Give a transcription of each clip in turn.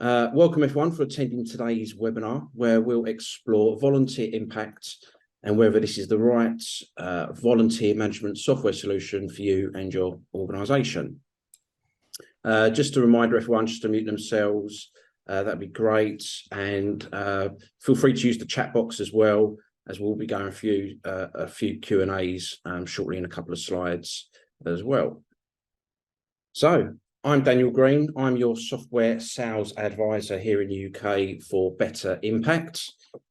Welcome everyone for attending today's webinar, where we'll explore volunteer impact and whether this is the right volunteer management software solution for you and your organisation. Just a reminder, everyone, just to mute themselves, that'd be great. And feel free to use the chat box as well, as we'll be going through a few Q&As shortly in a couple of slides as well. So, I'm Daniel Green. I'm your software sales advisor here in the UK for Better Impact.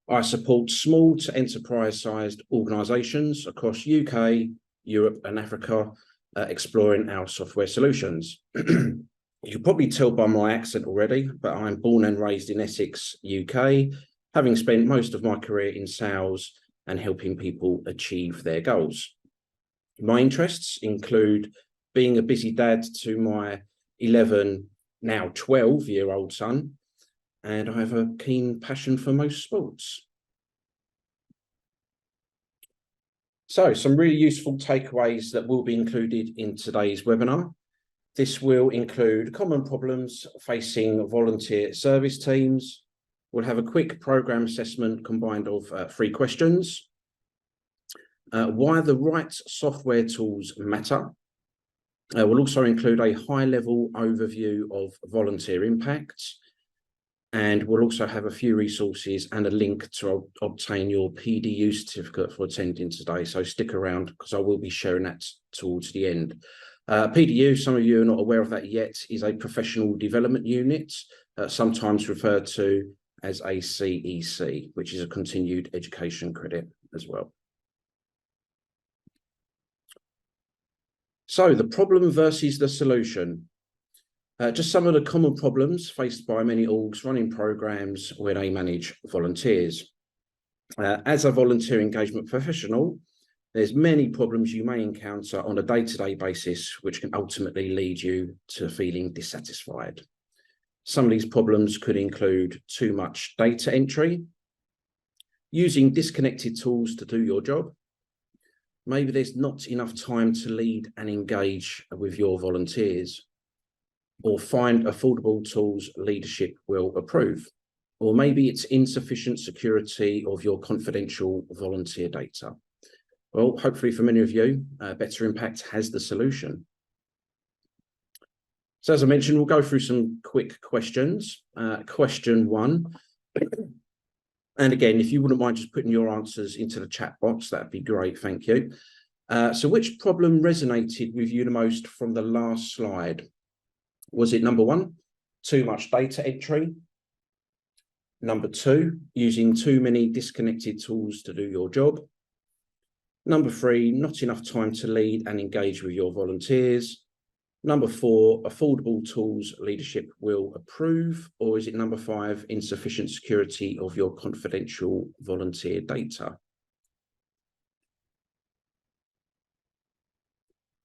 I support small to enterprise-sized organisations across UK, Europe and Africa, exploring our software solutions. You can probably tell by my accent already, but I'm born and raised in Essex, UK, having spent most of my career in sales and helping people achieve their goals. My interests include being a busy dad to my 11, now 12-year-old son, and I have a keen passion for most sports. So, some really useful takeaways that will be included in today's webinar. This will include common problems facing volunteer service teams. We'll have a quick program assessment combined of 3 questions. Why the right software tools matter. We'll also include a high-level overview of volunteer impact, and we'll also have a few resources and a link to obtain your PDU certificate for attending today. So stick around because I will be sharing that towards the end. PDU, some of you are not aware of that yet, is a professional development unit, sometimes referred to as a CEC, which is a continued education credit as well. So the problem versus the solution. Just some of the common problems faced by many orgs running programs where they manage volunteers. As a volunteer engagement professional, there's many problems you may encounter on a day-to-day basis, which can ultimately lead you to feeling dissatisfied. Some of these problems could include too much data entry, using disconnected tools to do your job. Maybe there's not enough time to lead and engage with your volunteers, or find affordable tools leadership will approve. Or maybe it's insufficient security of your confidential volunteer data. Well, hopefully for many of you, Better Impact has the solution. So as I mentioned, we'll go through some quick questions. Question 1. And again, if you wouldn't mind just putting your answers into the chat box, that'd be great, thank you. So which problem resonated with you the most from the last slide? Was it number 1, too much data entry? Number 2, using too many disconnected tools to do your job? Number 3, not enough time to lead and engage with your volunteers? Number 4, affordable tools leadership will approve? Or is it number 5, insufficient security of your confidential volunteer data?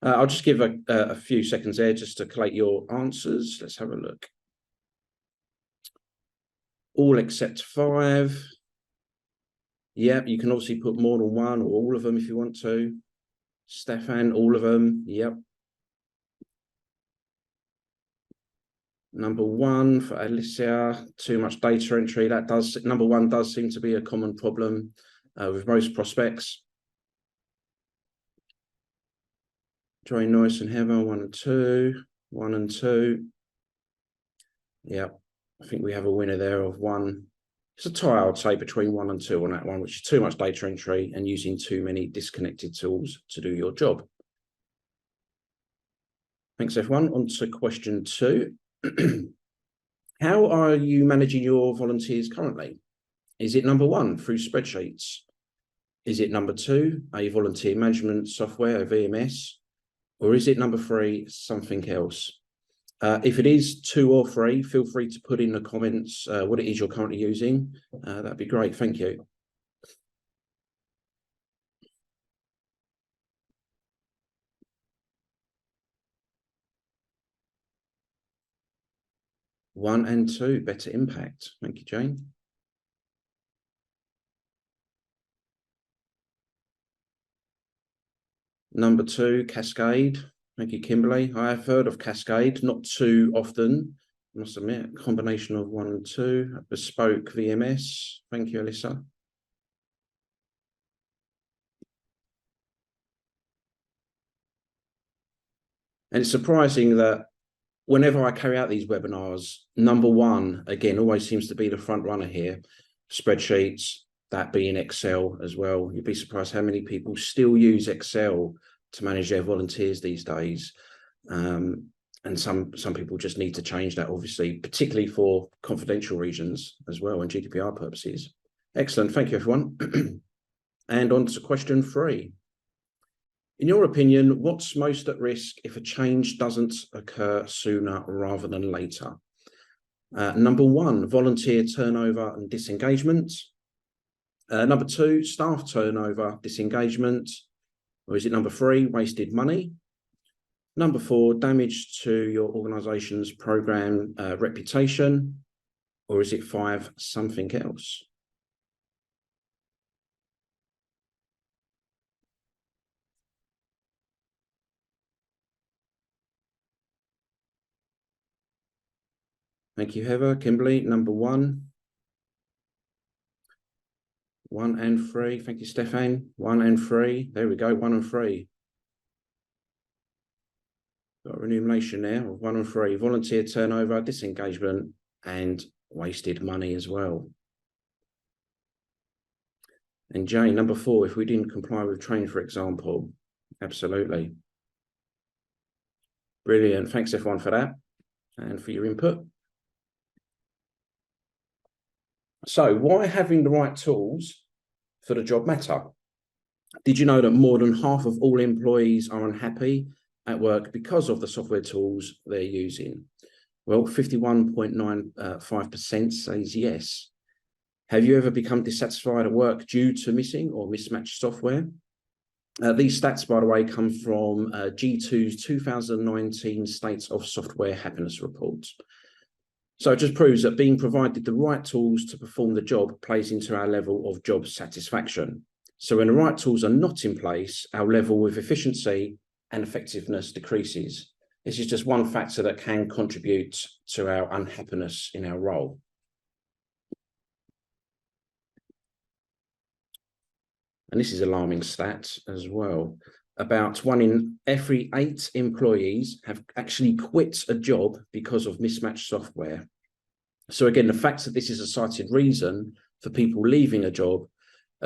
I'll just give a few seconds there just to collate your answers. Let's have a look. All except 5. Yep, you can obviously put more than 1 or all of them if you want to. Stefan, all of them. Yep. Number 1 for Alicia, too much data entry. Number 1 does seem to be a common problem with most prospects. Joy Noyce and Heather, 1 and 2. 1 and 2. Yep, I think we have a winner there of 1. It's a tie, I would say, between 1 and 2 on that one, which is too much data entry and using too many disconnected tools to do your job. Thanks, everyone. On to question 2. How are you managing your volunteers currently? Is it number 1, through spreadsheets? Is it number 2, a volunteer management software, a VMS? Or is it number 3, something else? If it is 2 or 3, feel free to put in the comments what it is you're currently using. That'd be great. Thank you. One and 2, Better Impact. Thank you, Jane. Number 2, Cascade. Thank you, Kimberly. I have heard of Cascade, not too often. must admit, combination of 1 and 2, a bespoke VMS. Thank you, Alyssa. And it's surprising that whenever I carry out these webinars, number one, again, always seems to be the front runner here, spreadsheets, that being Excel as well. You'd be surprised how many people still use Excel to manage their volunteers these days. And some people just need to change that, obviously, particularly for confidential reasons as well and GDPR purposes. Excellent. Thank you, everyone. And on to question 3. In your opinion, what's most at risk if a change doesn't occur sooner rather than later? Number 1, volunteer turnover and disengagement. Number 2, staff turnover, disengagement. Or is it number 3, wasted money? Number 4, damage to your organisation's programme reputation. Or is it 5, something else? Thank you, Heather. Kimberly, number 1. 1 and 3. Thank you, Stefan. 1 and 3. There we go, 1 and 3. Got a remuneration there of 1 and 3. Volunteer turnover, disengagement, and wasted money as well. And Jane, number 4, if we didn't comply with train, for example. Absolutely. Brilliant. Thanks, everyone, for that and for your input. So why having the right tools for the job matter? Did you know that more than half of all employees are unhappy at work because of the software tools they're using? Well, 51.95% says yes. Have you ever become dissatisfied at work due to missing or mismatched software? These stats, by the way, come from G2's 2019 State of Software Happiness Report. So it just proves that being provided the right tools to perform the job plays into our level of job satisfaction. So when the right tools are not in place, our level of efficiency and effectiveness decreases. This is just one factor that can contribute to our unhappiness in our role. And this is alarming stat as well. About 1 in every 8 employees have actually quit a job because of mismatched software. So again, the fact that this is a cited reason for people leaving a job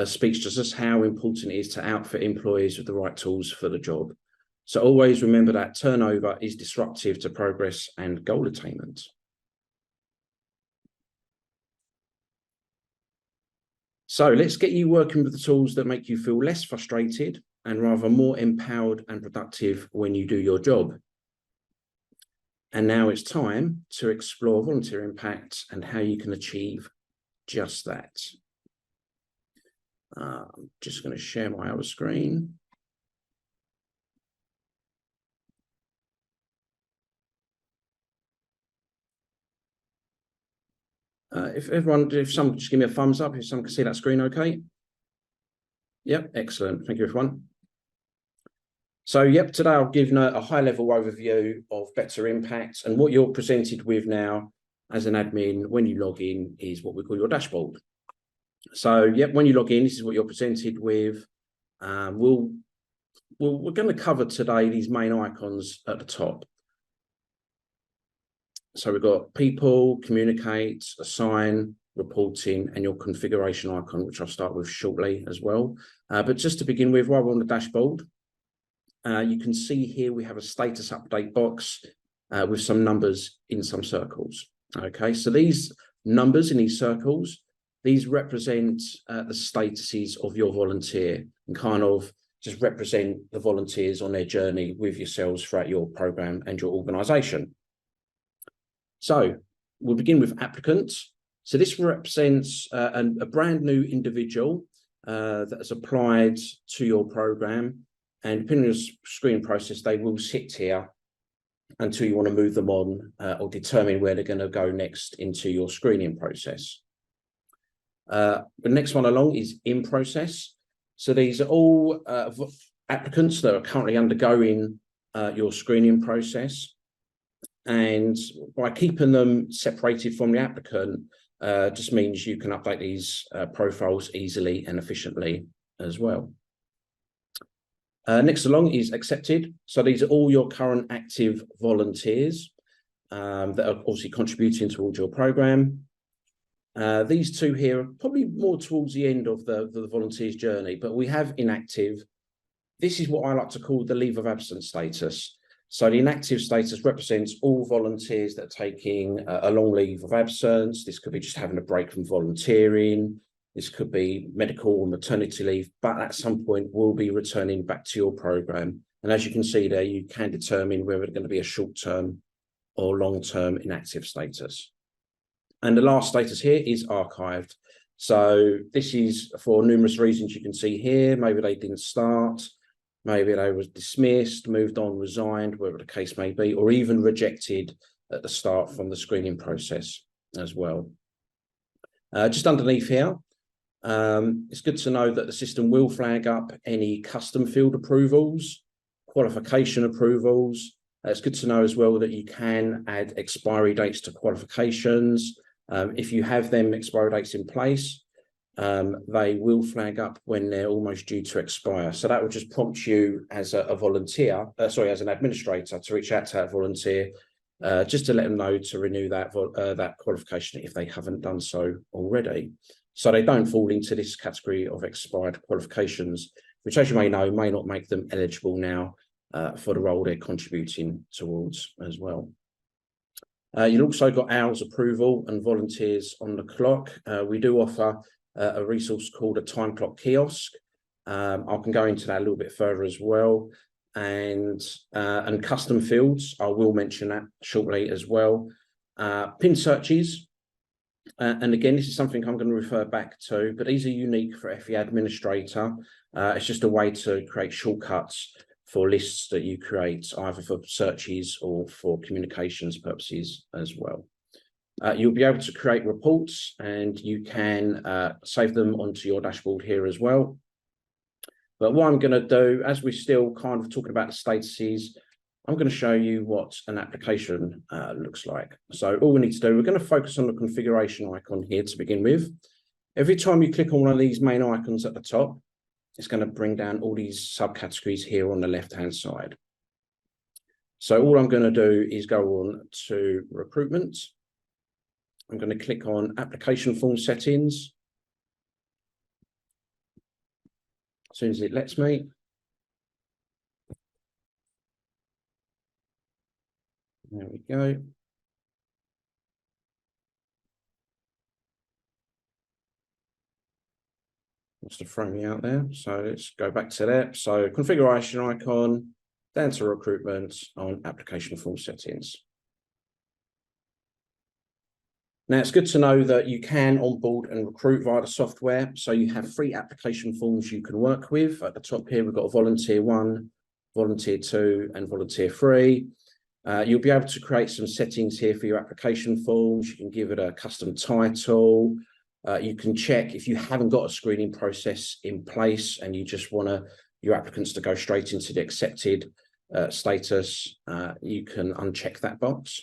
speaks to just how important it is to outfit employees with the right tools for the job. So always remember that turnover is disruptive to progress and goal attainment. So let's get you working with the tools that make you feel less frustrated and rather more empowered and productive when you do your job. And now it's time to explore volunteer impact and how you can achieve just that. I'm just going to share my other screen. If someone just give me a thumbs up, if someone can see that screen okay. Yep, excellent. Thank you, everyone. So, yep, today I'll give a high-level overview of Better Impact, and what you're presented with now as an admin when you log in is what we call your dashboard. So, yep, when you log in, this is what you're presented with. We're going to cover today these main icons at the top. So we've got people, communicate, assign, reporting, and your configuration icon, which I'll start with shortly as well. But just to begin with, while we're on the dashboard, you can see here we have a status update box with some numbers in some circles. Okay, so these numbers in these circles, these represent the statuses of your volunteer and kind of just represent the volunteers on their journey with yourselves throughout your program and your organization. So we'll begin with applicants. So this represents a brand new individual that has applied to your program, and depending on the screening process, they will sit here until you want to move them on or determine where they're going to go next into your screening process. The next one along is in process. So these are all applicants that are currently undergoing your screening process. And by keeping them separated from the applicant, just means you can update these profiles easily and efficiently as well. Next along is accepted. So these are all your current active volunteers that are obviously contributing towards your program. These two here are probably more towards the end of the volunteers journey, but we have inactive. This is what I like to call the leave of absence status. So the inactive status represents all volunteers that are taking a long leave of absence. This could be just having a break from volunteering. This could be medical or maternity leave, but at some point will be returning back to your program. And as you can see there, you can determine whether it's going to be a short-term or long-term inactive status. And the last status here is archived. So this is for numerous reasons you can see here. Maybe they didn't start, maybe they were dismissed, moved on, resigned, whatever the case may be, or even rejected at the start from the screening process as well. Just underneath here, it's good to know that the system will flag up any custom field approvals, qualification approvals. It's good to know as well that you can add expiry dates to qualifications. If you have them expiry dates in place, they will flag up when they're almost due to expire. So that will just prompt you as a volunteer, as an administrator, to reach out to that volunteer, just to let them know to renew that qualification if they haven't done so already. So they don't fall into this category of expired qualifications, which, as you may know, may not make them eligible now for the role they're contributing towards as well. You've also got hours approval and volunteers on the clock. We do offer a resource called a time clock kiosk. I can go into that a little bit further as well. And custom fields, I will mention that shortly as well. Pin searches. And again, this is something I'm going to refer back to, but these are unique for FE Administrator. It's just a way to create shortcuts for lists that you create, either for searches or for communications purposes as well. You'll be able to create reports, and you can save them onto your dashboard here as well. But what I'm going to do, as we're still kind of talking about the statuses, I'm going to show you what an application looks like. So all we need to do, we're going to focus on the configuration icon here to begin with. Every time you click on one of these main icons at the top, it's going to bring down all these subcategories here on the left-hand side. So all I'm going to do is go on to recruitment. I'm going to click on application form settings. As soon as it lets me. There we go. Wants to throw me out there. So let's go back to that. So configuration icon, down to recruitment on application form settings. Now, it's good to know that you can onboard and recruit via the software. So you have 3 application forms you can work with. At the top here, we've got Volunteer 1, Volunteer 2, and Volunteer 3. You'll be able to create some settings here for your application forms. You can give it a custom title. You can check if you haven't got a screening process in place and you just want your applicants to go straight into the accepted status, you can uncheck that box.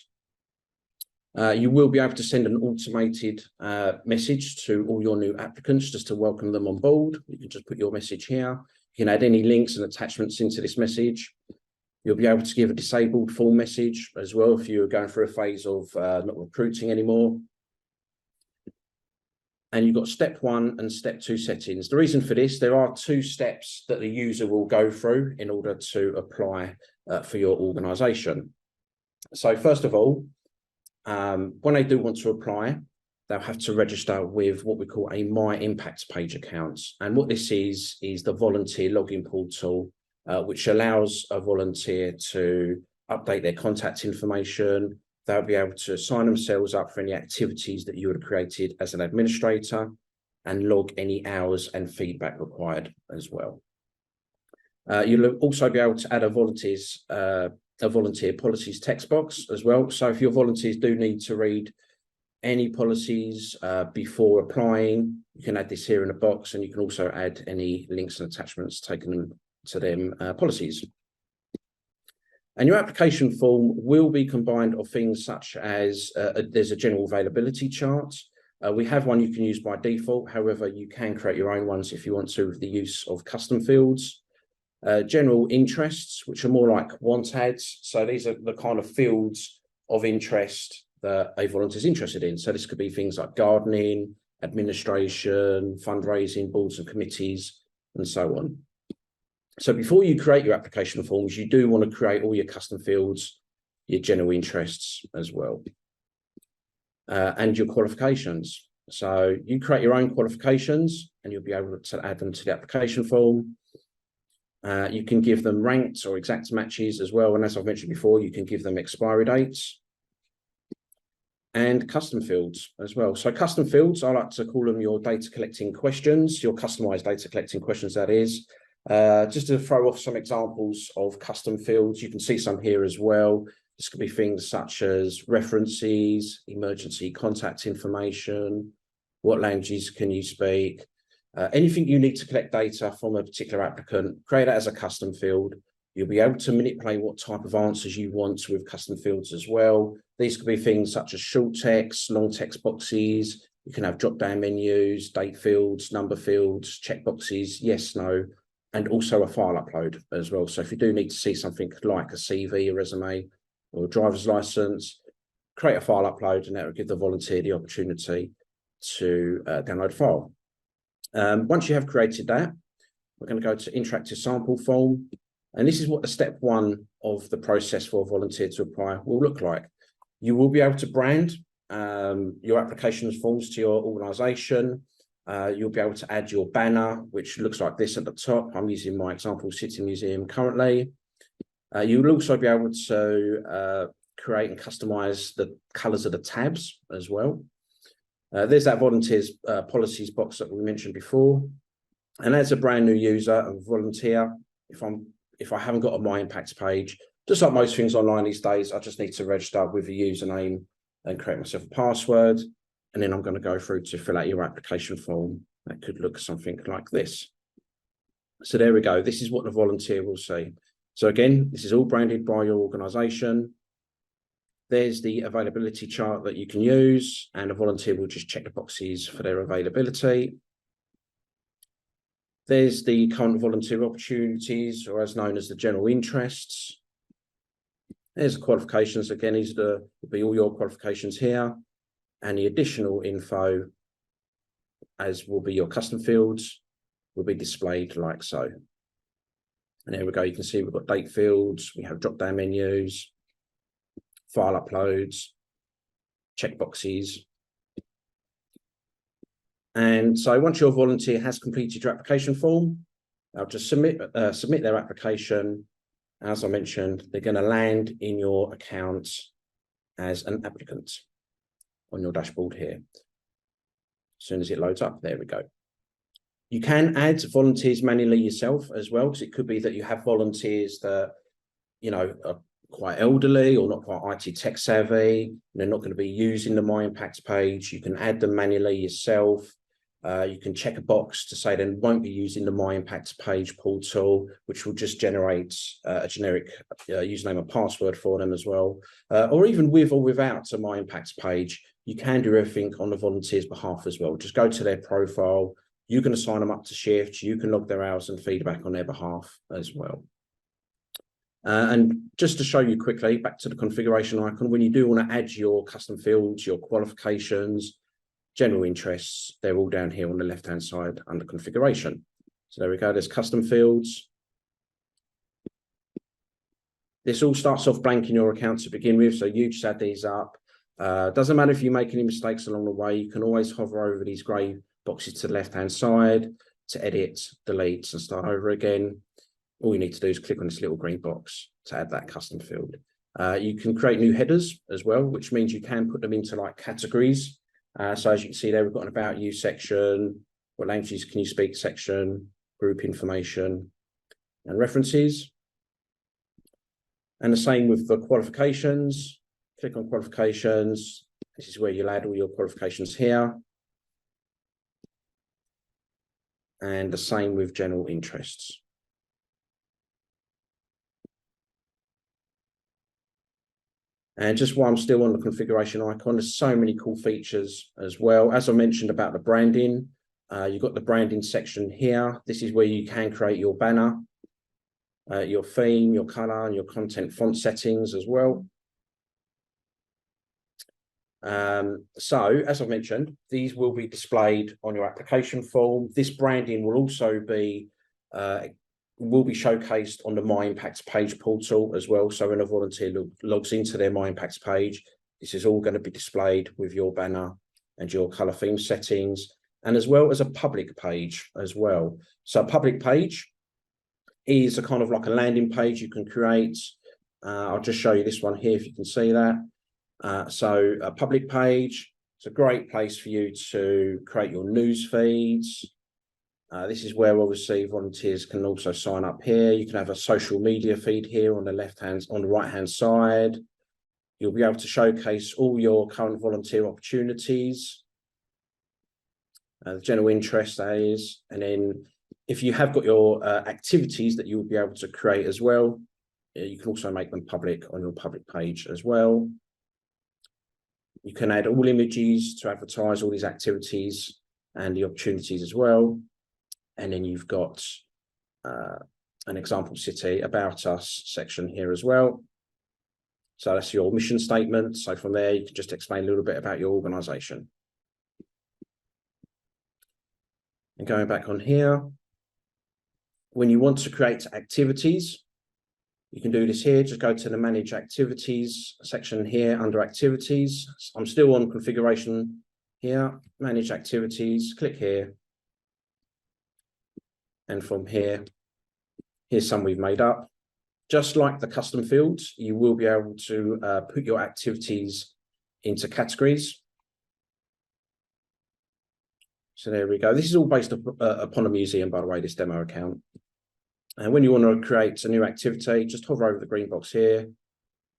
You will be able to send an automated message to all your new applicants just to welcome them on board. You can just put your message here. You can add any links and attachments into this message. You'll be able to give a disabled form message as well if you're going through a phase of not recruiting anymore. And you've got step 1 and step 2 settings. The reason for this, there are 2 steps that the user will go through in order to apply for your organisation. So first of all, when they do want to apply, they'll have to register with what we call a My Impact page account. And what this is the volunteer login portal, which allows a volunteer to update their contact information. They'll be able to sign themselves up for any activities that you would have created as an administrator and log any hours and feedback required as well. You'll also be able to add a volunteer policies text box as well. So if your volunteers do need to read any policies before applying, you can add this here in a box, and you can also add any links and attachments taken to them policies. And your application form will be combined of things such as there's a general availability chart. We have one you can use by default. However, you can create your own ones if you want to with the use of custom fields. General interests, which are more like want ads. So these are the kind of fields of interest that a volunteer is interested in. So this could be things like gardening, administration, fundraising, boards and committees, and so on. So before you create your application forms, you do want to create all your custom fields, your general interests as well, and your qualifications. So you create your own qualifications and you'll be able to add them to the application form. You can give them ranked or exact matches as well. And as I've mentioned before, you can give them expiry dates and custom fields as well. So custom fields, I like to call them your data collecting questions, your customized data collecting questions, that is. Just to throw off some examples of custom fields, you can see some here as well. This could be things such as references, emergency contact information, what languages can you speak, anything you need to collect data from a particular applicant, create that as a custom field. You'll be able to manipulate what type of answers you want with custom fields as well. These could be things such as short text, long text boxes. You can have drop-down menus, date fields, number fields, checkboxes, yes, no, and also a file upload as well. So if you do need to see something like a CV, a resume, or a driver's license, create a file upload, and that will give the volunteer the opportunity to download a file. Once you have created that, we're going to go to interactive sample form. And this is what the step one of the process for a volunteer to apply will look like. You will be able to brand your application forms to your organisation. You'll be able to add your banner, which looks like this at the top. I'm using my example City Museum currently. You will also be able to create and customize the colours of the tabs as well. There's that volunteers policies box that we mentioned before. And as a brand new user and volunteer, if I haven't got a My Impacts page, just like most things online these days, I just need to register with a username and create myself a password. And then I'm going to go through to fill out your application form. That could look something like this. So there we go. This is what the volunteer will see. So again, this is all branded by your organisation. There's the availability chart that you can use, and a volunteer will just check the boxes for their availability. There's the current volunteer opportunities, or as known as the general interests. There's the qualifications. Again, these will be all your qualifications here, and the additional info, as will be your custom fields, will be displayed like so. And there we go. You can see we've got date fields. We have drop-down menus, file uploads, checkboxes. And so once your volunteer has completed your application form, they'll just submit their application. As I mentioned, they're going to land in your account as an applicant on your dashboard here. As soon as it loads up, there we go. You can add volunteers manually yourself as well, because it could be that you have volunteers that, you know, are quite elderly or not quite IT tech savvy. They're not going to be using the My Impacts page. You can add them manually yourself. You can check a box to say they won't be using the My Impacts page portal, which will just generate a generic username and password for them as well. Or even with or without a My Impacts page, you can do everything on the volunteer's behalf as well. Just go to their profile. You can assign them up to shifts. You can log their hours and feedback on their behalf as well. And just to show you quickly, back to the configuration icon, when you do want to add your custom fields, your qualifications, general interests, they're all down here on the left-hand side under configuration. So there we go, there's custom fields. This all starts off blank in your account to begin with, so you just add these up. Doesn't matter if you make any mistakes along the way, you can always hover over these grey boxes to the left-hand side to edit, delete, and start over again. All you need to do is click on this little green box to add that custom field. You can create new headers as well, which means you can put them into like categories. So as you can see there, we've got an about you section, what languages can you speak section, group information, and references. And the same with the qualifications. Click on qualifications. This is where you'll add all your qualifications here. And the same with general interests. And just while I'm still on the configuration icon, there's so many cool features as well. As I mentioned about the branding, you've got the branding section here. This is where you can create your banner, your theme, your color, and your content font settings as well. So, as I've mentioned, these will be displayed on your application form. This branding will also be showcased on the My Impacts page portal as well. So when a volunteer logs into their My Impacts page, this is all going to be displayed with your banner and your color theme settings, and as well as a public page as well. So a public page is a kind of like a landing page you can create. I'll just show you this one here if you can see that. So a public page, it's a great place for you to create your news feeds. This is where obviously volunteers can also sign up here. You can have a social media feed here on the right-hand side. You'll be able to showcase all your current volunteer opportunities, the general interest that is. And then if you have got your activities that you'll be able to create as well, you can also make them public on your public page as well. You can add all images to advertise all these activities and the opportunities as well. And then you've got an example city about us section here as well. So that's your mission statement. So from there, you can just explain a little bit about your organization. And going back on here, when you want to create activities, you can do this here. Just go to the Manage Activities section here under Activities. I'm still on configuration here, Manage Activities, click here. And from here, here's some we've made up. Just like the custom fields, you will be able to put your activities into categories. So there we go. This is all based upon a museum, by the way, this demo account. And when you want to create a new activity, just hover over the green box here.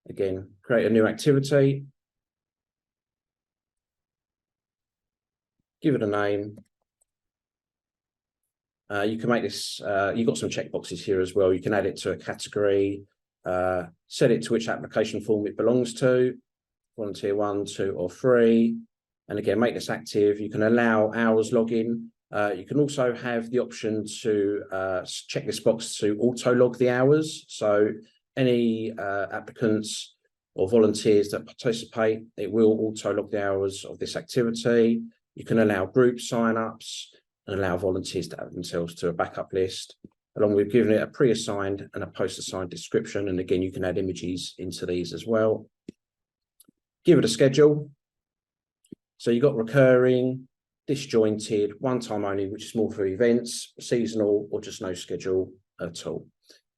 Again, create a new activity. Give it a name. You can make this, you've got some checkboxes here as well. You can add it to a category, set it to which application form it belongs to, volunteer 1, 2, or 3. And again, make this active. You can allow hours login. You can also have the option to check this box to auto-log the hours. So any applicants or volunteers that participate, it will auto-log the hours of this activity. You can allow group sign-ups and allow volunteers to add themselves to a backup list, along with giving it a pre-assigned and a post-assigned description. And again, you can add images into these as well. Give it a schedule. So you've got recurring, disjointed, one time only, which is more for events, seasonal, or just no schedule at all.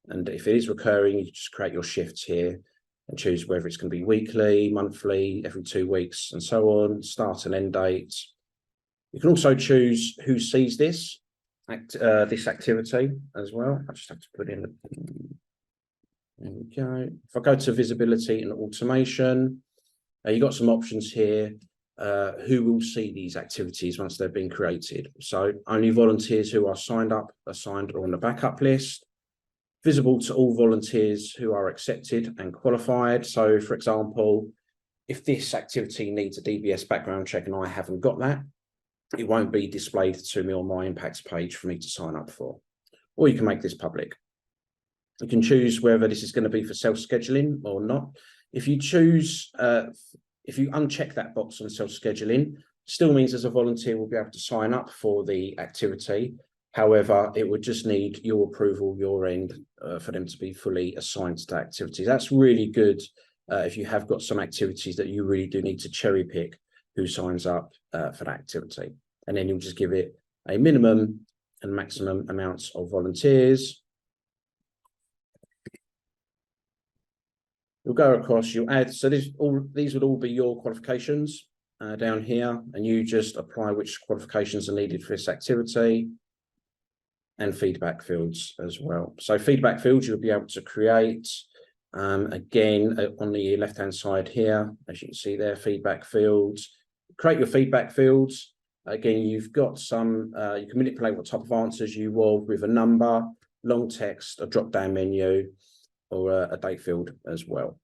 And if it is recurring, you just create your shifts here and choose whether it's going to be weekly, monthly, every 2 weeks, and so on, start and end dates. You can also choose who sees this activity as well. I just have to put in there we go. If I go to visibility and automation, you've got some options here. Who will see these activities once they've been created? So only volunteers who are signed up, assigned, or on the backup list. Visible to all volunteers who are accepted and qualified. So for example, if this activity needs a DBS background check and I haven't got that, it won't be displayed to me on my impacts page for me to sign up for. Or you can make this public. You can choose whether this is going to be for self-scheduling or not. If you choose, if you uncheck that box on self-scheduling, still means as a volunteer will be able to sign up for the activity. However, it would just need your approval, your end, for them to be fully assigned to activities. That's really good if you have got some activities that you really do need to cherry pick who signs up for that activity. And then you'll just give it a minimum and maximum amounts of volunteers. You'll go across, you'll add, so these would all be your qualifications down here, and you just apply which qualifications are needed for this activity, and feedback fields as well. So feedback fields you'll be able to create. Again, on the left-hand side here, as you can see there, feedback fields. Create your feedback fields. Again, you've got some, you can manipulate what type of answers you want with a number, long text, a drop-down menu, or a date field as well.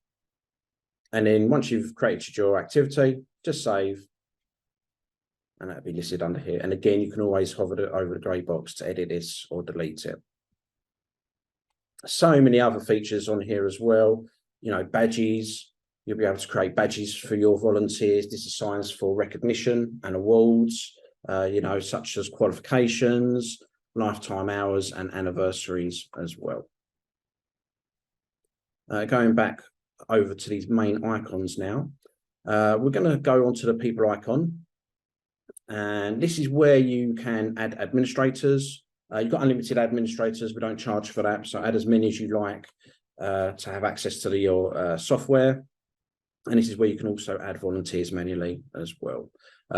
And then once you've created your activity, just save. And that'll be listed under here. And again, you can always hover over the grey box to edit this or delete it. So many other features on here as well. You know, badges. You'll be able to create badges for your volunteers. This is signs for recognition and awards, you know, such as qualifications, lifetime hours, and anniversaries as well. Going back over to these main icons now, we're going to go onto the people icon. And this is where you can add administrators. You've got unlimited administrators. We don't charge for that. So add as many as you like to have access to your software. And this is where you can also add volunteers manually as well.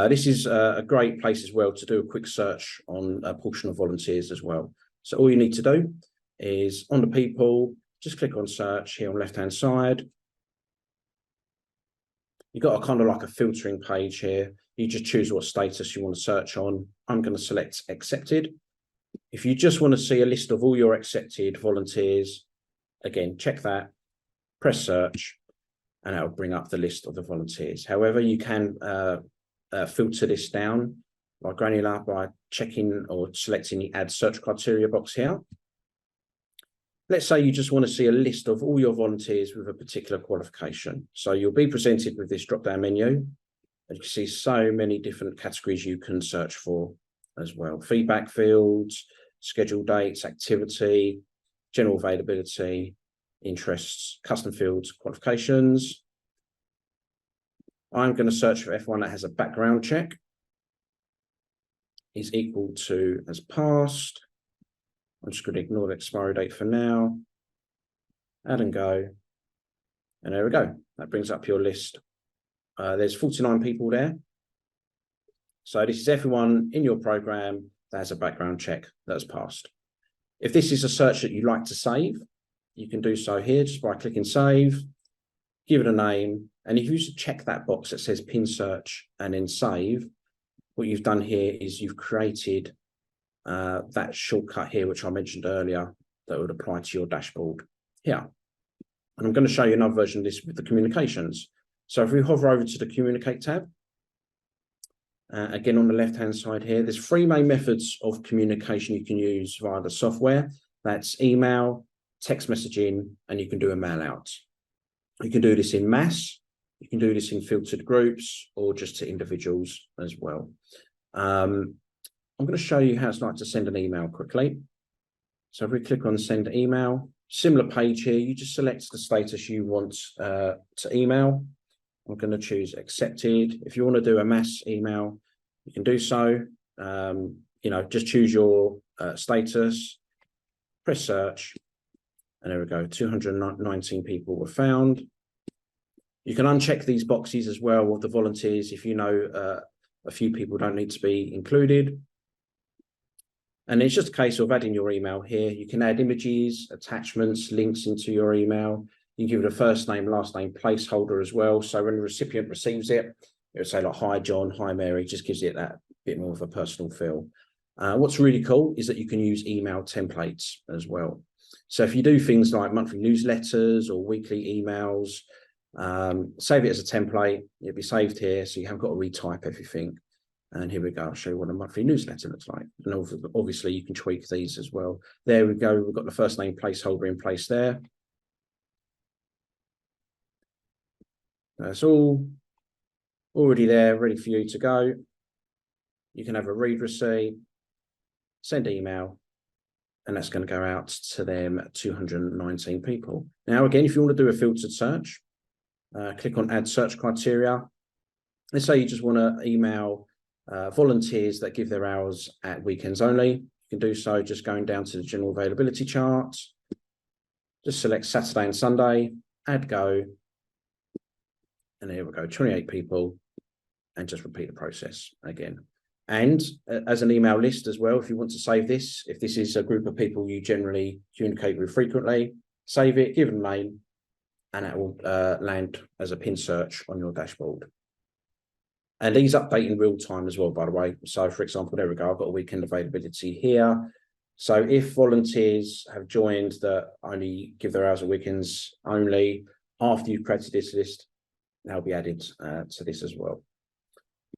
This is a great place as well to do a quick search on a portion of volunteers as well. So all you need to do is on the people, just click on search here on the left-hand side. You've got a kind of like a filtering page here. You just choose what status you want to search on. I'm going to select accepted. If you just want to see a list of all your accepted volunteers, again, check that, press search, and that'll bring up the list of the volunteers. However, you can filter this down by granular by checking or selecting the add search criteria box here. Let's say you just want to see a list of all your volunteers with a particular qualification. So you'll be presented with this drop-down menu. And you can see so many different categories you can search for as well. Feedback fields, scheduled dates, activity, general availability, interests, custom fields, qualifications. I'm going to search for F1 that has a background check. Is equal to as passed. I'm just going to ignore the expiry date for now. Add and go. And there we go. That brings up your list. There's 49 people there. So this is everyone in your program that has a background check that's passed. If this is a search that you'd like to save, you can do so here just by clicking save, give it a name. And if you just check that box that says pin search and then save, what you've done here is you've created that shortcut here, which I mentioned earlier, that would apply to your dashboard here. And I'm going to show you another version of this with the communications. So if we hover over to the communicate tab, again on the left-hand side here, there's three main methods of communication you can use via the software. That's email, text messaging, and you can do a mail out. You can do this in mass, you can do this in filtered groups, or just to individuals as well. I'm going to show you how it's like to send an email quickly. So if we click on send email, similar page here, you just select the status you want to email. I'm going to choose accepted. If you want to do a mass email, you can do so. You know, just choose your status, press search, and there we go. 219 people were found. You can uncheck these boxes as well with the volunteers if you know a few people don't need to be included. And it's just a case of adding your email here. You can add images, attachments, links into your email. You can give it a first name, last name placeholder as well. So when the recipient receives it, it would say like, hi, John, hi, Mary, just gives it that bit more of a personal feel. What's really cool is that you can use email templates as well. So if you do things like monthly newsletters or weekly emails, save it as a template. It'll be saved here, so you haven't got to retype everything. And here we go. I'll show you what a monthly newsletter looks like. And obviously, you can tweak these as well. There we go. We've got the first name placeholder in place there. That's all already there, ready for you to go. You can have a read receipt, send email, and that's going to go out to them 219 people. Now, again, if you want to do a filtered search, click on add search criteria. Let's say you just want to email volunteers that give their hours at weekends only. You can do so just going down to the general availability chart. Just select Saturday and Sunday, add go. And here we go, 28 people, and just repeat the process again. And as an email list as well, if you want to save this, if this is a group of people you generally communicate with frequently, save it, give it a name, and it will land as a pin search on your dashboard. And these update in real time as well, by the way. So for example, there we go, I've got a weekend availability here. So if volunteers have joined that only give their hours on weekends only, after you've created this list, they'll be added to this as well.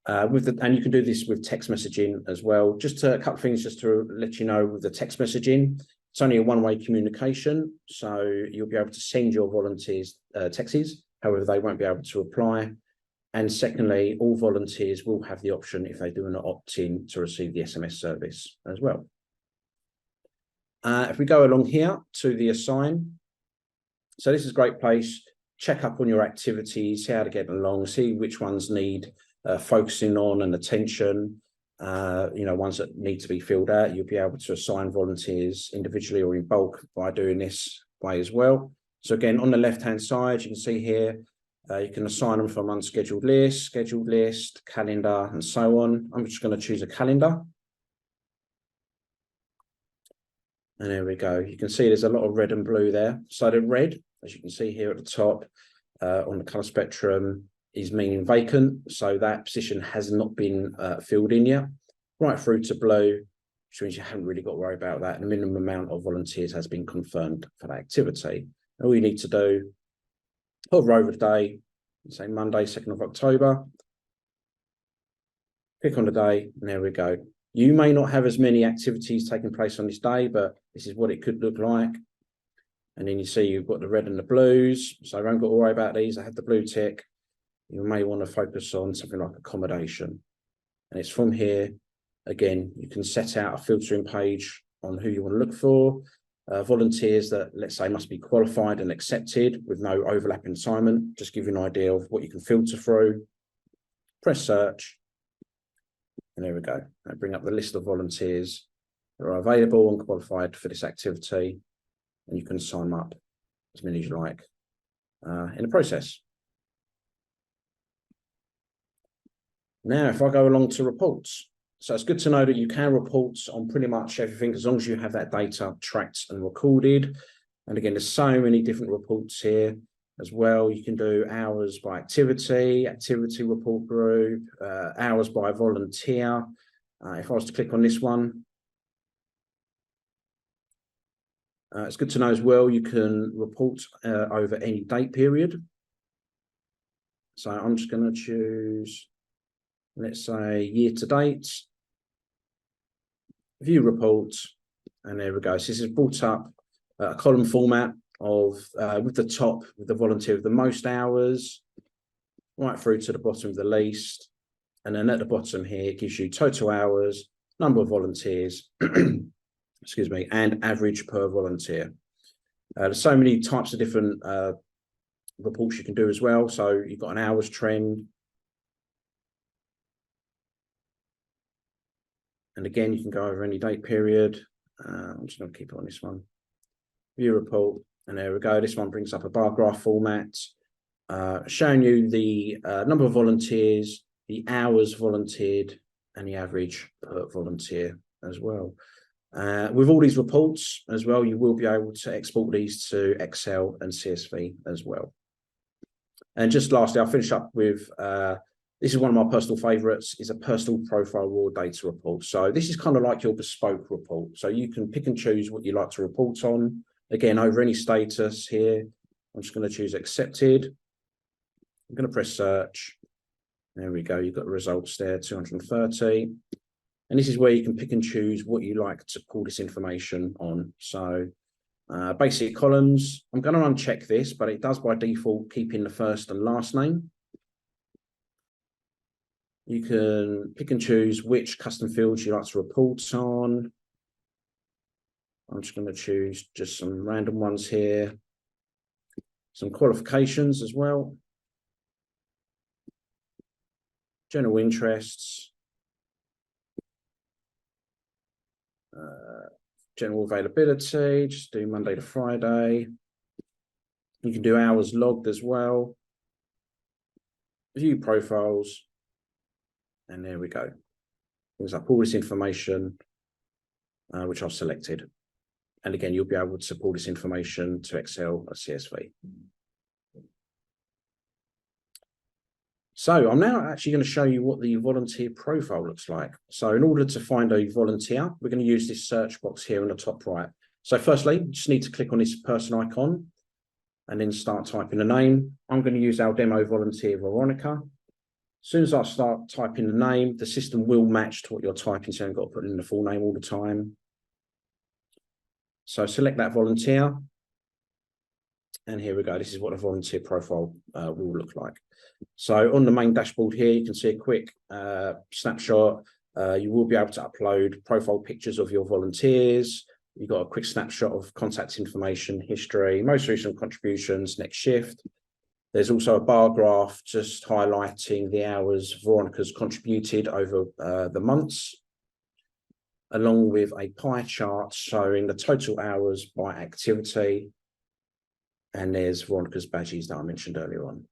And you can do this with text messaging as well. Just a couple of things just to let you know with the text messaging. It's only a one-way communication, so you'll be able to send your volunteers texts. However, they won't be able to reply. And secondly, all volunteers will have the option, if they do not opt in, to receive the SMS service as well. If we go along here to the assign, so this is a great place. Check up on your activities, how to get along, see which ones need focusing on and attention. Ones that need to be filled out. You'll be able to assign volunteers individually or in bulk by doing this way as well. So again, on the left-hand side, you can see here, you can assign them from unscheduled list, scheduled list, calendar, and so on. I'm just going to choose a calendar. And there we go. You can see there's a lot of red and blue there. So the red, as you can see here at the top, on the colour spectrum, is meaning vacant. So that position has not been filled in yet. Right through to blue, which means you haven't really got to worry about that. The minimum amount of volunteers has been confirmed for that activity. All you need to do, hover over the day, say Monday, 2nd of October. Click on the day, and there we go. You may not have as many activities taking place on this day, but this is what it could look like. And then you see you've got the red and the blues. So I haven't got to worry about these. I have the blue tick. You may want to focus on something like accommodation. And it's from here, again, you can set out a filtering page on who you want to look for. Volunteers that, let's say, must be qualified and accepted with no overlapping assignment. Just give you an idea of what you can filter through. Press search. And there we go. I bring up the list of volunteers that are available and qualified for this activity. And you can sign up as many as you like in the process. Now, if I go along to reports, so it's good to know that you can report on pretty much everything as long as you have that data tracked and recorded. And again, there's so many different reports here as well. You can do hours by activity, activity report group, hours by volunteer. If I was to click on this one, it's good to know as well, you can report over any date period. So I'm just going to choose, let's say, year to date, view reports, and there we go. So this is brought up a column format of with the top, with the volunteer with the most hours, right through to the bottom of the least. And then at the bottom here, it gives you total hours, number of volunteers, excuse me, and average per volunteer. There's so many types of different reports you can do as well. So you've got an hours trend. And again, you can go over any date period. I'm just going to keep it on this one. View report, and there we go. This one brings up a bar graph format, showing you the number of volunteers, the hours volunteered, and the average per volunteer as well. With all these reports as well, you will be able to export these to Excel and CSV as well. And just lastly, I'll finish up with this is one of my personal favorites, is a personal profile raw data report. So this is kind of like your bespoke report. So you can pick and choose what you like to report on. Again, over any status here, I'm just going to choose accepted. I'm going to press search. There we go. You've got the results there, 230. And this is where you can pick and choose what you like to pull this information on. So basic columns, I'm going to uncheck this, but it does by default keeping the first and last name. You can pick and choose which custom fields you like to report on. I'm just going to choose just some random ones here. Some qualifications as well. General interests. General availability, just do Monday to Friday. You can do hours logged as well. View profiles. And there we go. Brings up all this information, which I've selected. And again, you'll be able to pull this information to Excel or CSV. So I'm now actually going to show you what the volunteer profile looks like. So in order to find a volunteer, we're going to use this search box here in the top right. So firstly, you just need to click on this person icon. and then start typing the name. I'm going to use our demo volunteer, Veronica. As soon as I start typing the name, the system will match to what you're typing, so you haven't got to put in the full name all the time. So select that volunteer. And here we go. This is what a volunteer profile will look like. So on the main dashboard here, you can see a quick snapshot. You will be able to upload profile pictures of your volunteers. You've got a quick snapshot of contact information, history, most recent contributions, next shift. There's also a bar graph just highlighting the hours Veronica's contributed over the months, along with a pie chart showing the total hours by activity. And there's Veronica's badges that I mentioned earlier on.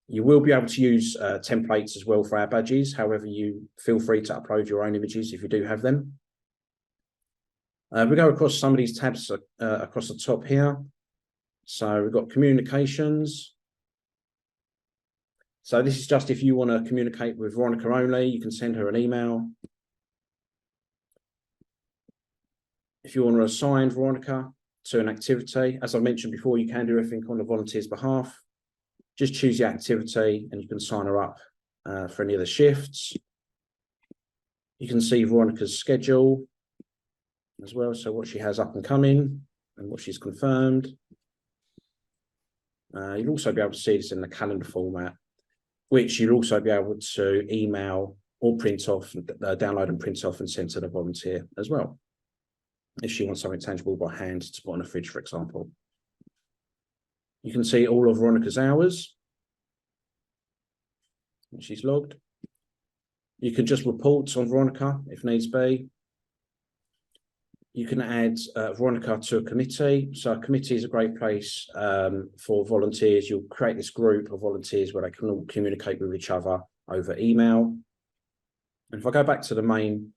You will be able to use templates as well for our badges. However, you feel free to upload your own images if you do have them. We go across some of these tabs across the top here. So we've got communications. So this is just if you want to communicate with Veronica only, you can send her an email. If you want to assign Veronica to an activity, as I mentioned before, you can do everything on the volunteer's behalf. Just choose the activity and you can sign her up for any of the shifts. You can see Veronica's schedule as well, so what she has up and coming and what she's confirmed. You'll also be able to see this in the calendar format, which you'll also be able to email or print off, download and print off and send to the volunteer as well, if she wants something tangible by hand to put on a fridge, for example. You can see all of Veronica's hours. She's logged. You can just report on Veronica if needs be. You can add Veronica to a committee. So a committee is a great place for volunteers. You'll create this group of volunteers where they can all communicate with each other over email. And if I go back to the main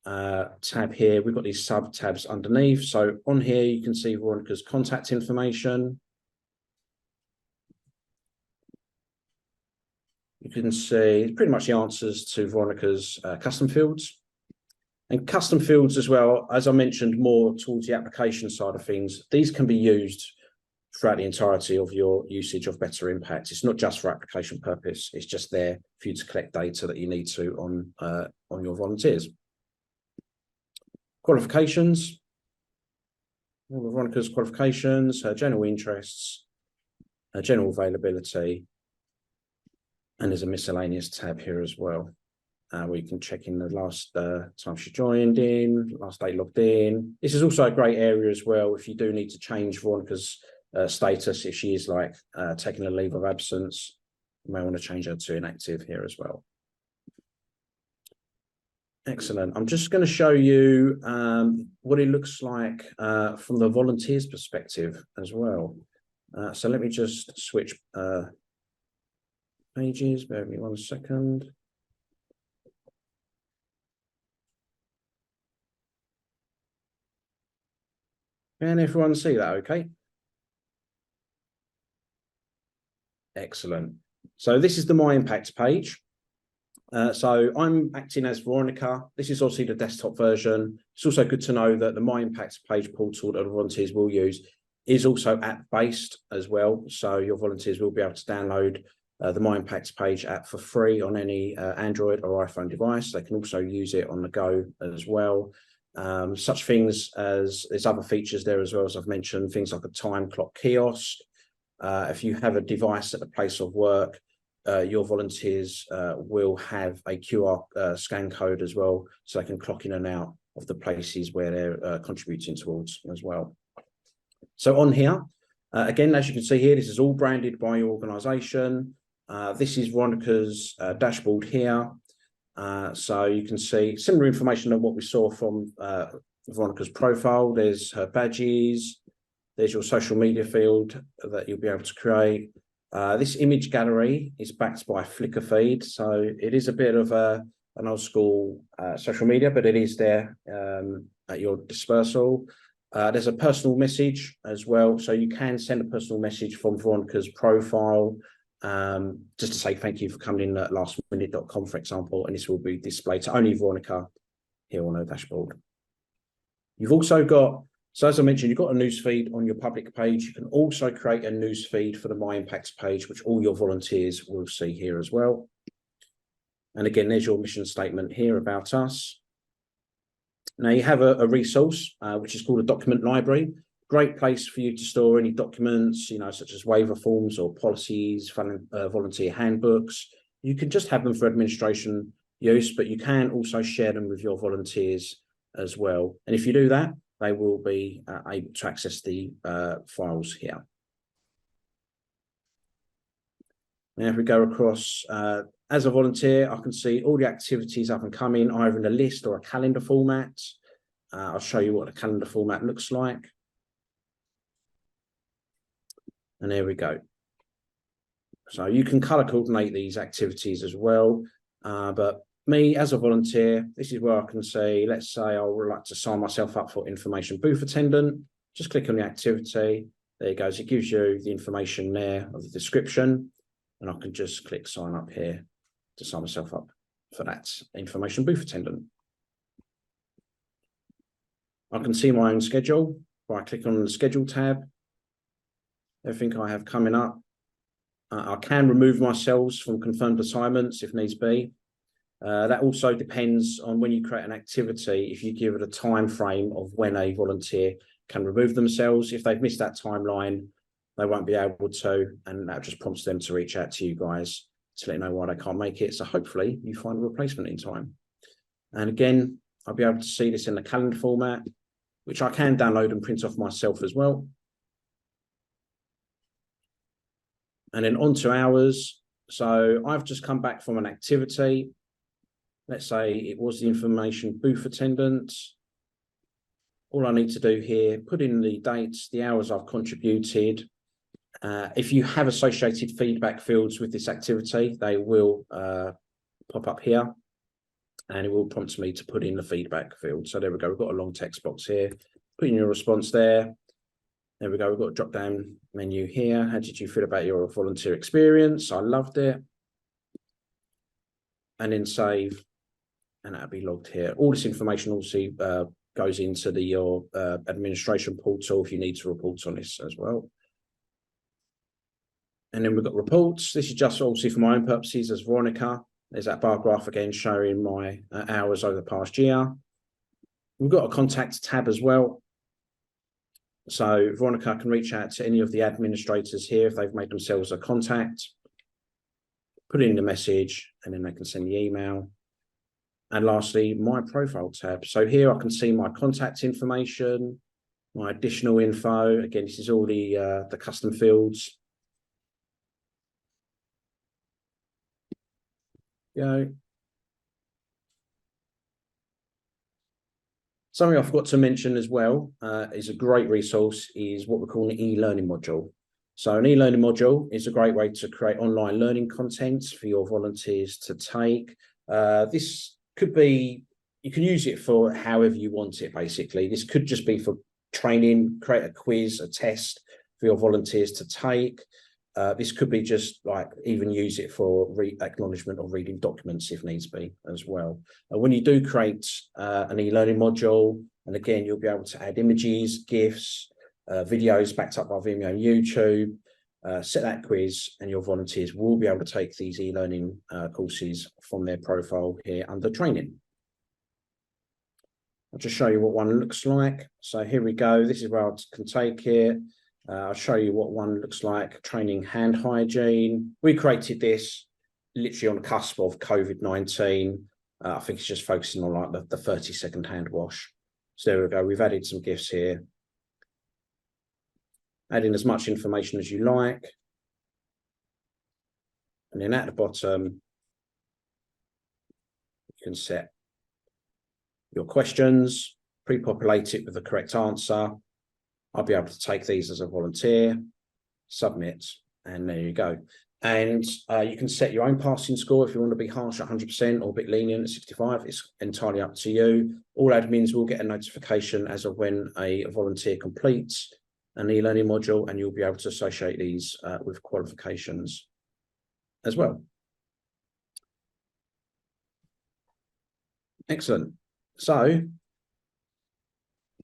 tab here, we've got these sub tabs underneath. So on here, you can see Veronica's contact information. You can see pretty much the answers to Veronica's custom fields. And custom fields as well, as I mentioned, more towards the application side of things. These can be used throughout the entirety of your usage of Better Impact. It's not just for application purpose. It's just there for you to collect data that you need to on your volunteers. Qualifications. All of Veronica's qualifications, her general interests, her general availability. And there's a miscellaneous tab here as well, where you can check in the last time she joined in, last day logged in. This is also a great area as well if you do need to change Veronica's status, if she is like taking a leave of absence. You may want to change her to inactive here as well. Excellent. I'm just going to show you what it looks like from the volunteer's perspective as well. So let me just switch pages. Bear with me 1 second. Can everyone see that okay? Excellent. So this is the My Impact page. So I'm acting as Veronica. This is obviously the desktop version. It's also good to know that the My Impact page portal that the volunteers will use is also app-based as well. So your volunteers will be able to download the My Impact page app for free on any Android or iPhone device. They can also use it on the go as well. Such things as there's other features there as well, as I've mentioned, things like a time clock kiosk. If you have a device at the place of work, your volunteers will have a QR scan code as well, so they can clock in and out of the places where they're contributing towards as well. So on here, again, as you can see here, this is all branded by your organisation. This is Veronica's dashboard here. So you can see similar information on what we saw from Veronica's profile. There's her badges. There's your social media field that you'll be able to create. This image gallery is backed by Flickr feed. So it is a bit of an old school social media, but it is there at your dispersal. There's a personal message as well. So you can send a personal message from Veronica's profile just to say thank you for coming in at lastminute.com, for example, and this will be displayed to only Veronica here on her dashboard. You've also got So as I mentioned, you've got a news feed on your public page. You can also create a news feed for the My Impacts page, which all your volunteers will see here as well. And again, there's your mission statement here about us. Now you have a resource, which is called a document library. Great place for you to store any documents, such as waiver forms or policies, volunteer handbooks. You can just have them for administration use, but you can also share them with your volunteers as well. And if you do that, they will be able to access the files here. Now, if we go across, as a volunteer, I can see all the activities up and coming, either in a list or a calendar format. I'll show you what a calendar format looks like. And there we go. So you can color coordinate these activities as well. But me as a volunteer, this is where I can say, let's say I would like to sign myself up for information booth attendant. Just click on the activity. There it goes. It gives you the information there of the description. And I can just click sign up here to sign myself up for that information booth attendant. I can see my own schedule by clicking on the schedule tab. Everything I have coming up. I can remove myself from confirmed assignments if needs be. That also depends on when you create an activity, if you give it a time frame of when a volunteer can remove themselves. If they've missed that timeline, they won't be able to, and that just prompts them to reach out to you guys to let you know why they can't make it. So hopefully you find a replacement in time. And again, I'll be able to see this in the calendar format, which I can download and print off myself as well. And then on to hours. So I've just come back from an activity. Let's say it was the information booth attendant. All I need to do here, put in the dates, the hours I've contributed. If you have associated feedback fields with this activity, they will pop up here and it will prompt me to put in the feedback field. So there we go. We've got a long text box here. Put in your response there. There we go. We've got a drop down menu here. How did you feel about your volunteer experience? I loved it. And then save, and that'll be logged here. All this information also goes into your administration portal if you need to report on this as well. And then we've got reports. This is just obviously for my own purposes as Veronica. There's that bar graph again showing my hours over the past year. We've got a contact tab as well. So Veronica can reach out to any of the administrators here if they've made themselves a contact, put in the message, and then they can send the email. And lastly, my profile tab. So here I can see my contact information, my additional info. Again, this is all the custom fields. Go. Something I forgot to mention as well is a great resource is what we call an e-learning module. So an e-learning module is a great way to create online learning content for your volunteers to take. This could be, you can use it for however you want it, basically. This could just be for training, create a quiz, a test for your volunteers to take. This could be just like even use it for acknowledgement or reading documents if needs be as well. When you do create an e-learning module, and again, you'll be able to add images, GIFs, videos backed up by Vimeo and YouTube, set that quiz, and your volunteers will be able to take these e-learning courses from their profile here under training. I'll just show you what one looks like. So here we go. This is where I can take it. I'll show you what one looks like, training hand hygiene. We created this literally on the cusp of COVID-19. I think it's just focusing on like the 30-second hand wash. So there we go. We've added some GIFs here. Add in as much information as you like. And then at the bottom, you can set your questions, pre-populate it with the correct answer. I'll be able to take these as a volunteer, submit, and there you go. And you can set your own passing score if you want to be harsh at 100% or a bit lenient at 65. It's entirely up to you. All admins will get a notification as of when a volunteer completes an e-learning module, and you'll be able to associate these with qualifications as well. Excellent. So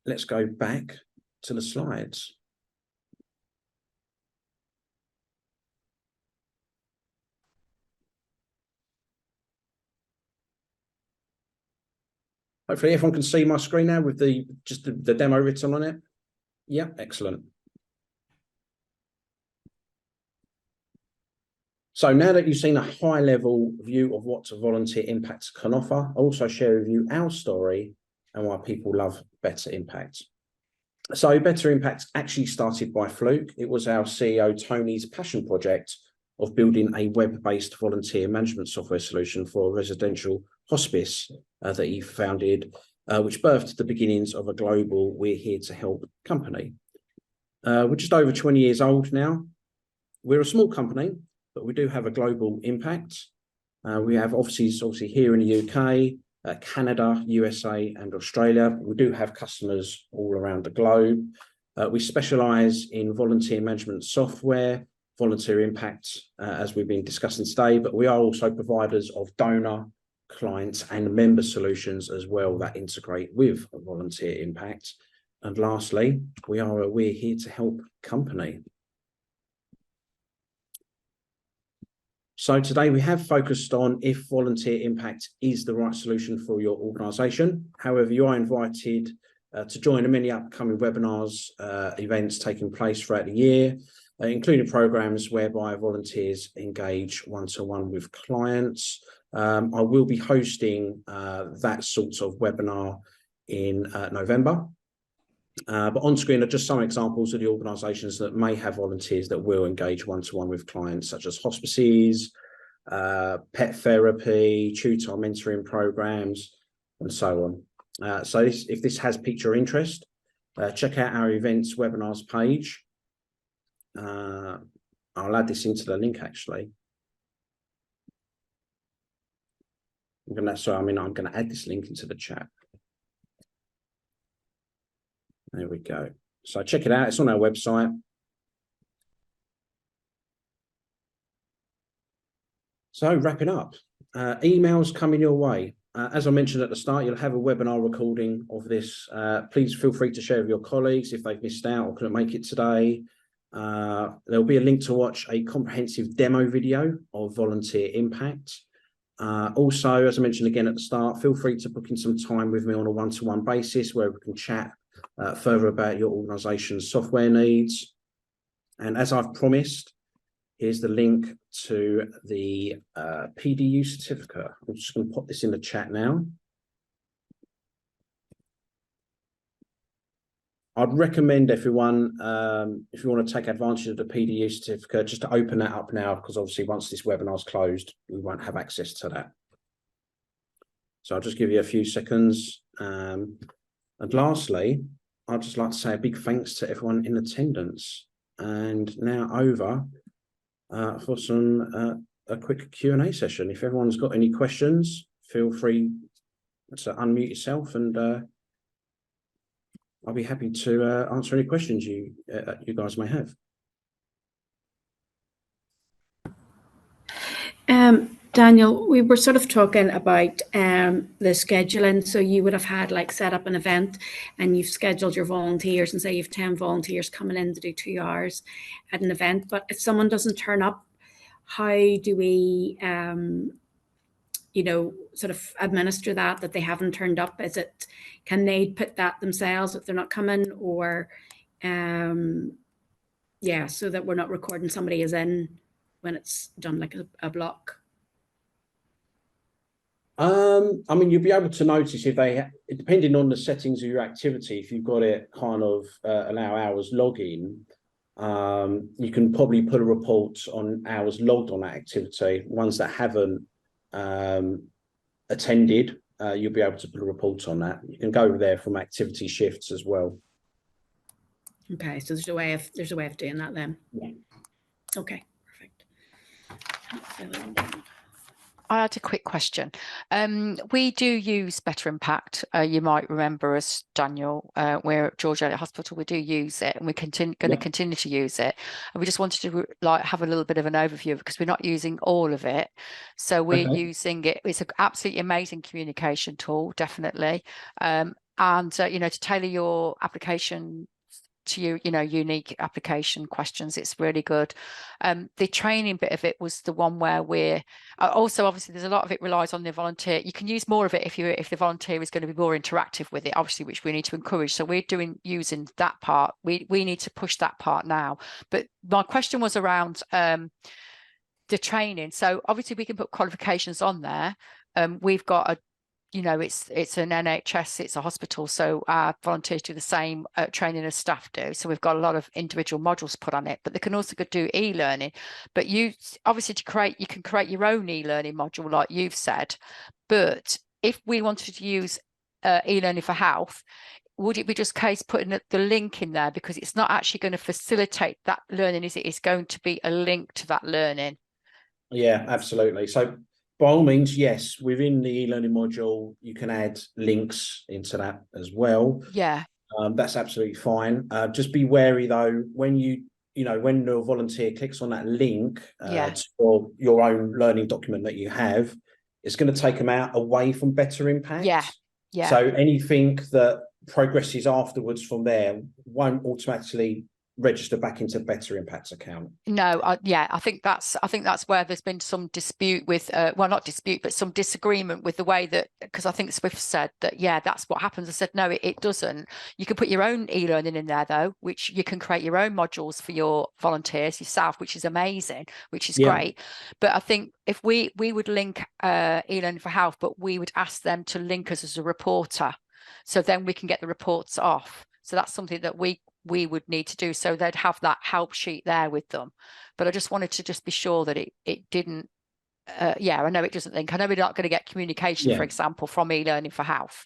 let's go back to the slides. Hopefully everyone can see my screen now with just the demo written on it. Yeah, excellent. So now that you've seen a high-level view of what volunteer impact can offer, I'll also share with you our story and why people love Better Impact. So Better Impact actually started by fluke. It was our CEO Tony's passion project of building a web-based volunteer management software solution for residential hospice that he founded, which birthed the beginnings of a global We're Here to Help company. We're just over 20 years old now. We're a small company, but we do have a global impact. We have offices obviously here in the UK, Canada, USA, and Australia. We do have customers all around the globe. We specialise in volunteer management software, volunteer impact, as we've been discussing today, but we are also providers of donor, client, and member solutions as well that integrate with volunteer impact. And lastly, we're here to help company. So today we have focused on if volunteer impact is the right solution for your organisation. However, you are invited to join the many upcoming webinars, events taking place throughout the year, including programs whereby volunteers engage one-to-one with clients. I will be hosting that sort of webinar in November. But on screen are just some examples of the organisations that may have volunteers that will engage one-to-one with clients, such as hospices, pet therapy, tutor mentoring programs, and so on. So if this has piqued your interest, check out our events webinars page. I'll add this into the link actually. I'm going to add this link into the chat. There we go. So check it out. It's on our website. So wrapping up, emails coming your way. As I mentioned at the start, you'll have a webinar recording of this. Please feel free to share with your colleagues if they've missed out or couldn't make it today. There'll be a link to watch a comprehensive demo video of volunteer impact. Also, as I mentioned again at the start, feel free to book in some time with me on a one-to-one basis where we can chat further about your organisation's software needs. And as I've promised, here's the link to the PDU certificate. I'm just going to pop this in the chat now. I'd recommend everyone, if you want to take advantage of the PDU certificate, just to open that up now, because obviously once this webinar is closed, we won't have access to that. So I'll just give you a few seconds. And lastly, I'd just like to say a big thanks to everyone in attendance. And now over for a quick Q&A session. If everyone's got any questions, feel free to unmute yourself, and I'll be happy to answer any questions you guys may have. Daniel, we were sort of talking about the scheduling. So you would have had like set up an event and you've scheduled your volunteers, and say you have 10 volunteers coming in to do 2 hours at an event. But if someone doesn't turn up, how do we, sort of administer that they haven't turned up? Can they put that themselves if they're not coming, or, so that we're not recording somebody as in when it's done like a block? You'll be able to notice if depending on the settings of your activity, if you've got it kind of allow hours login, you can probably put a report on hours logged on that activity. Ones that haven't attended, you'll be able to put a report on that. You can go over there from activity shifts as well. Okay, so there's a way of doing that then. Yeah. Okay, perfect. I had a quick question. We do use Better Impact. You might remember us, Daniel. We're at George Eliot Hospital. We do use it, and we're going to continue to use it. And we just wanted to have a little bit of an overview, because we're not using all of it. So we're using it. It's an absolutely amazing communication tool, definitely. To tailor your application to you, you know, unique application questions. It's really good. The training bit of it was the one where we're also, obviously there's a lot of it relies on the volunteer. You can use more of it if the volunteer is going to be more interactive with it, obviously, which we need to encourage. So we're using that part. We need to push that part now. But my question was around the training. So obviously we can put qualifications on there. We've got a, you know, it's an NHS, it's a hospital, so our volunteers do the same training as staff do. So we've got a lot of individual modules put on it, but they can also do e-learning. But you obviously you can create your own e-learning module, like you've said. But if we wanted to use e-learning for health, would it be just case putting the link in there, because it's not actually going to facilitate that learning, is it? It's going to be a link to that learning. Yeah, absolutely. So by all means, yes, within the e-learning module, you can add links into that as well. Yeah. That's absolutely fine. Just be wary though, when when the volunteer clicks on that link for your own learning document that you have, it's going to take them away from Better Impact. Yeah. Yeah. So anything that progresses afterwards from there won't automatically register back into Better Impact's account. No, I think that's where there's been some dispute with well, not dispute, but some disagreement with the way that, because I think Swift said that, yeah, that's what happens. I said no, it doesn't. You can put your own e-learning in there though, which you can create your own modules for your volunteers yourself, which is amazing, which is great. But I think if we would link e-learning for health, but we would ask them to link us as a reporter, so then we can get the reports off. So that's something that we would need to do, so they'd have that help sheet there with them. But I just wanted to just be sure that it didn't I know it doesn't link. I know we're not going to get communication, for example, from e-learning for health,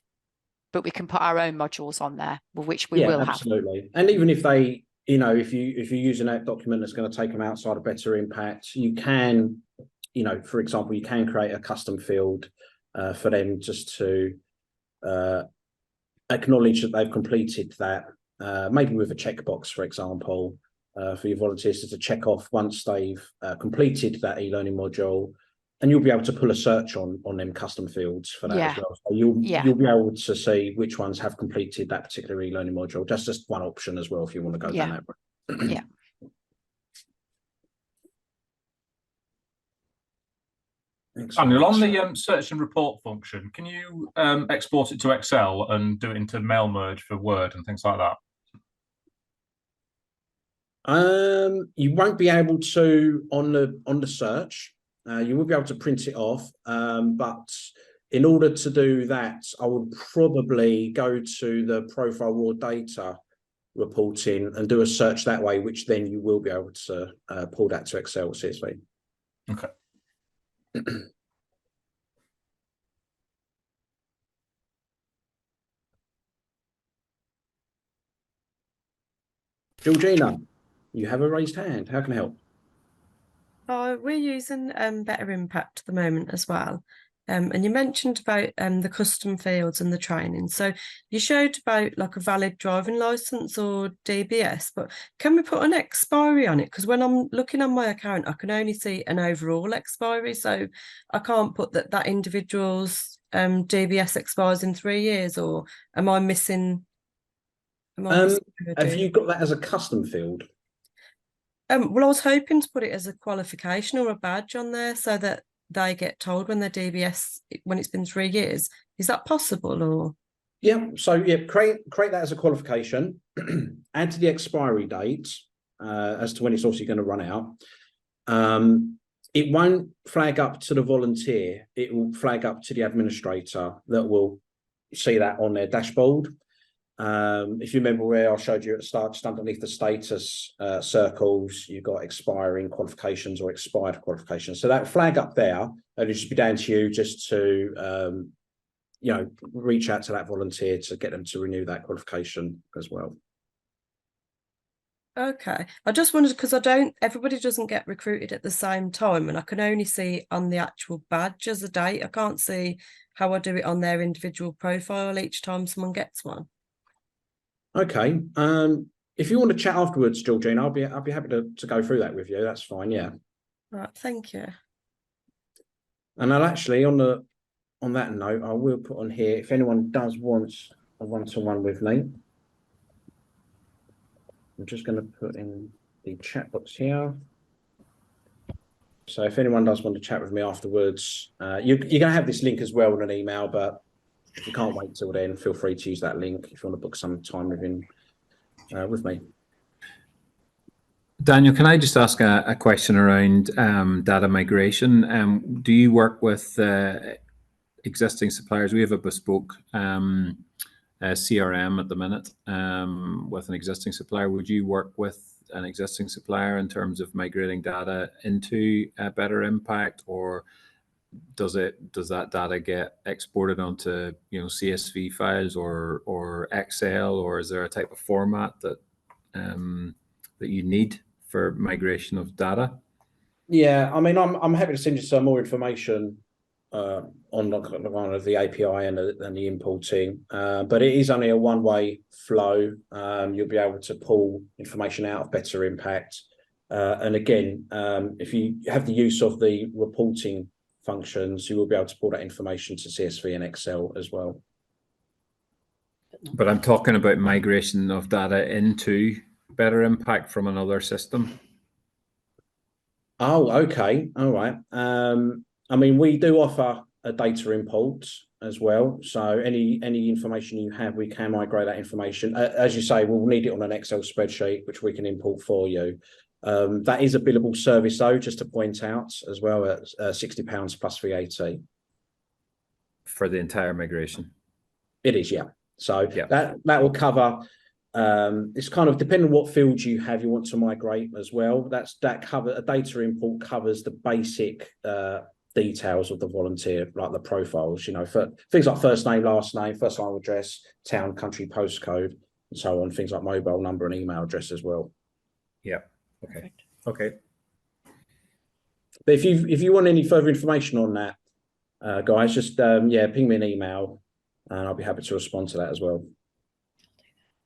but we can put our own modules on there, which we will absolutely. And even if they, if you're using that document that's going to take them outside of Better Impact, you can, for example, you can create a custom field for them just to acknowledge that they've completed that. Maybe with a checkbox, for example, for your volunteers to check off once they've completed that e-learning module, and you'll be able to pull a search on them custom fields for that as well. So you'll be able to see which ones have completed that particular e-learning module. That's just one option as well if you want to go down that route. Yeah. Daniel, on the search and report function, can you export it to Excel and do it into mail merge for Word and things like that? You won't be able to on the search. You will be able to print it off, but in order to do that, I would probably go to the profile raw data reporting and do a search that way, which then you will be able to pull that to Excel CSV. Okay. Georgina, you have a raised hand. How can I help? We're using Better Impact at the moment as well. And you mentioned about the custom fields and the training. So you showed about like a valid driving license or DBS, but can we put an expiry on it? Because when I'm looking on my account, I can only see an overall expiry. So I can't put that individual's DBS expires in 3 years, or am I missing? Have you got that as a custom field? Well, I was hoping to put it as a qualification or a badge on there so that they get told when their DBS, when it's been 3 years. Is that possible, or? Yeah, so create that as a qualification, add to the expiry date as to when it's obviously going to run out. It won't flag up to the volunteer, it will flag up to the administrator that will see that on their dashboard. If you remember where I showed you at the start, just underneath the status circles, you've got expiring qualifications or expired qualifications. So that flag up there, and it'll just be down to you just to, reach out to that volunteer to get them to renew that qualification as well. Okay. I just wondered, because everybody doesn't get recruited at the same time, and I can only see on the actual badge as a date. I can't see how I do it on their individual profile each time someone gets one. Okay. If you want to chat afterwards, Georgina, I'll be happy to go through that with you. That's fine. Yeah. Right. Thank you. And I'll actually on that note, I will put on here if anyone does want a one-to-one with me. I'm just going to put in the chat box here. So if anyone does want to chat with me afterwards, you're going to have this link as well in an email, but if you can't wait till then, feel free to use that link if you want to book some time with me. Daniel, can I just ask a question around data migration? Do you work with existing suppliers? We have a bespoke CRM at the minute with an existing supplier. Would you work with an existing supplier in terms of migrating data into Better Impact, or does that data get exported onto CSV files or Excel, or is there a type of format that that you need for migration of data? Yeah, I mean, I'm happy to send you some more information on the API and the importing, but it is only a one-way flow. You'll be able to pull information out of Better Impact, and again, if you have the use of the reporting functions, you will be able to pull that information to CSV and Excel as well. But I'm talking about migration of data into Better Impact from another system. Oh, okay, all right. I mean, we do offer a data import as well. So any information you have, we can migrate that information. As you say, we'll need it on an Excel spreadsheet, which we can import for you. That is a billable service, though, just to point out as well, at £60 plus VAT. For the entire migration? It is, yeah. So yeah, that will cover. It's kind of depending on what fields you have you want to migrate as well. A data import covers the basic details of the volunteer, like the profiles, for things like first name, last name, first line of address, town, country, postcode, and so on. Things like mobile number and email address as well. Yeah. Okay. Okay. But if you want any further information on that, guys, just ping me an email, and I'll be happy to respond to that as well.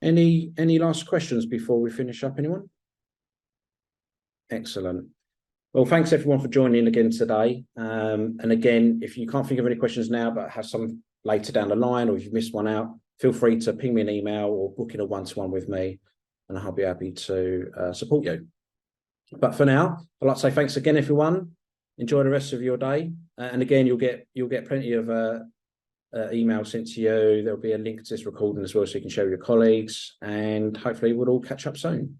Any last questions before we finish up, anyone? Excellent. Well, thanks everyone for joining again today. And again, if you can't think of any questions now, but have some later down the line, or if you've missed one out, feel free to ping me an email or book in a one-to-one with me, and I'll be happy to support you. But for now, I'd like to say thanks again, everyone. Enjoy the rest of your day. And again, you'll get plenty of email sent to you. There'll be a link to this recording as well, so you can share with your colleagues, and hopefully we'll all catch up soon.